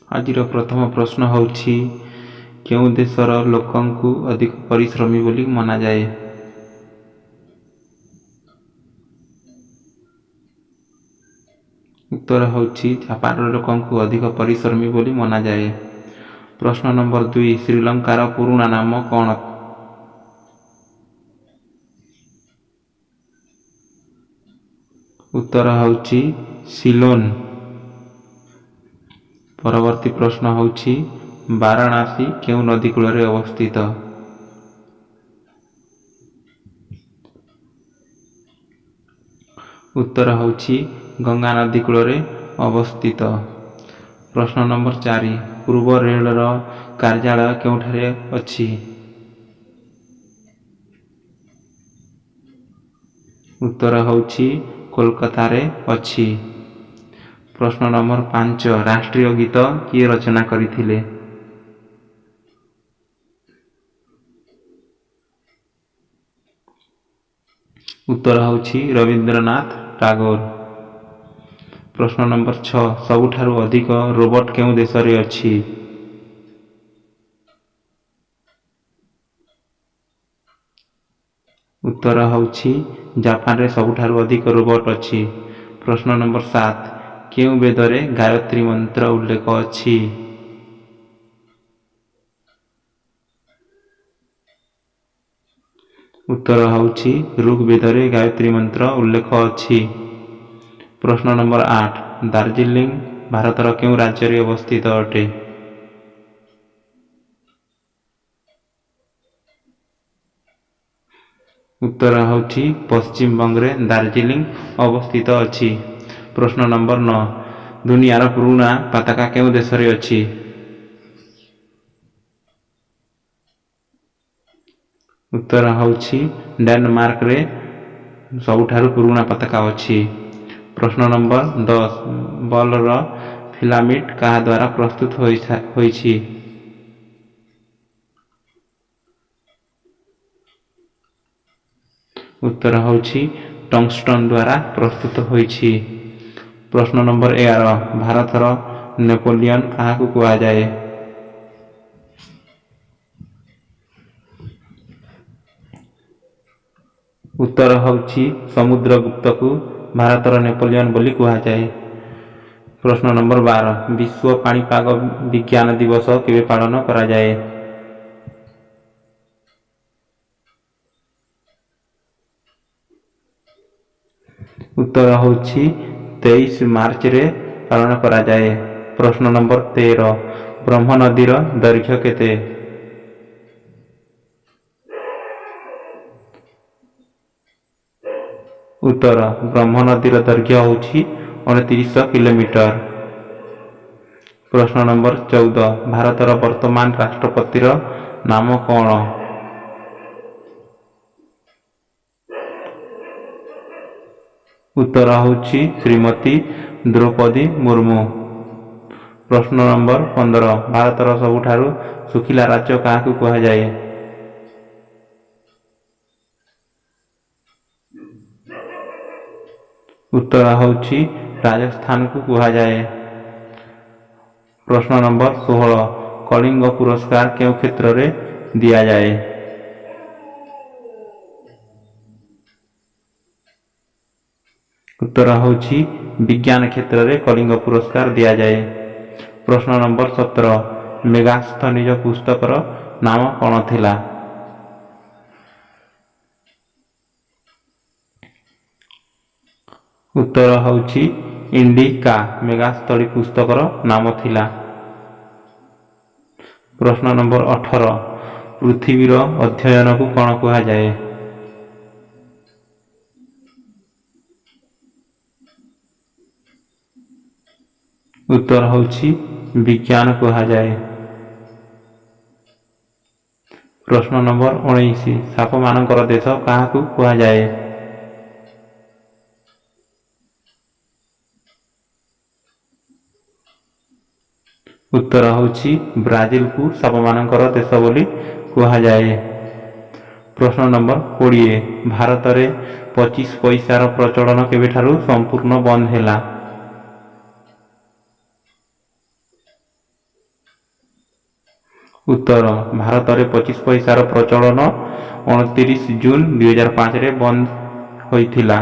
आज प्रथम प्रश्न होछि केउं देशर लोकंकु अधिक परिश्रमी बोली मना जाए। उत्तर होछि जापान लोकंकु अधिक परिश्रमी बोली मना जाए। प्रश्न नंबर 2 श्रीलंकार पुराना नाम कौन? उत्तर होछि सिलोन। परवर्ती प्रश्न होछि वाराणसी केउं नदी कूल अवस्थित? उत्तर होछि गंगा नदी कूल अवस्थित। प्रश्न नंबर 4 पूर्व रेलर कार्यालय केउठारे अछि? उत्तर होछि कोलकाता रे अछि। प्रश्न नंबर 5 राष्ट्रीय गीत किए रचना करथिले? उत्तर होछि रविंद्रनाथ टागोर। प्रश्न नंबर 6 सबुठारु अधिक रोबोट केउं देशरे अछि? उत्तर होछि जापान रे सबुठारु अधिक रोबोट अछि। प्रश्न नंबर 7 केउं वेदरे गायत्री मंत्र उल्लेख अछि? उत्तर होछि ऋग्वेदरे गायत्री मंत्र उल्लेख अछि। प्रश्न नंबर 8 दार्जिलिंग भारतर केउं राज्य रे अवस्थित अटे? उत्तर होछि पश्चिम बंगरे दार्जिलिंग अवस्थित अछि। प्रश्न नंबर 9 दुनियार पुराना पताका केउं देशरे अछि? उत्तर होछि डेनमार्क रे सबुठारु पुराना पताका अछि। प्रश्न नंबर 10 बल्बर फिलामेंट कहा द्वारा प्रस्तुत होइछि? उत्तर होछि टंगस्टन द्वारा प्रस्तुत होइछि। प्रश्न नंबर 11 भारतर नेपोलियन काहाकु कुहा जाए? उत्तर होछि समुद्रगुप्त को भारतर नेपोलियन बोली कुहा जाए। प्रश्न नंबर 12 विश्व पाणीपाग विज्ञान दिवस केबे पालन करा जाए? उत्तर होछि 23 मार्च रे पालन करा जाए। प्रश्न नंबर 13 ब्रह्म नदीर दैर्घ्य केते? उत्तर ब्रह्म नदीर दैर्घ्य होछि 29 किलोमीटर। प्रश्न नंबर 14 भारतर वर्तमान राष्ट्रपतिर नाम कौन? उत्तर होछि श्रीमती द्रौपदी मुर्मू। प्रश्न नंबर 15 भारतर सबुठारु सुखिला राज्य काहाकु कुहा जाए? उत्तर होछि राजस्थान को कुहा जाए। प्रश्न नंबर 16 कलिंग पुरस्कार केउं क्षेत्र रे दिया जाए? उत्तर होछि विज्ञान क्षेत्र रे कलिंग पुरस्कार दिया जाए। प्रश्न नंबर 17 मेगास्थनीज पुस्तकर नाम कौन थिला? उत्तर होछि इंडिका मेगास्थली पुस्तकर नाम थिला। प्रश्न नंबर 18 पृथ्वीर अध्ययन को कौन कुहा जाए? उत्तर होछि विज्ञान कुहा जाए। प्रश्न नंबर 19 साप मानकर देश काहाकु कुहा जाए? उत्तर होछि ब्राजिल को साप मानकर देश बोली कुहा जाए। प्रश्न नंबर 20 भारत रे 25 पैसार प्रचलन केबेठारु संपूर्ण बंद हैला? ଉତ୍ତର ଭାରତରେ 25 ପଇସାର ପ୍ରଚଳନ 29 ଜୁନ 2005ରେ ବନ୍ଦ ହୋଇଥିଲା।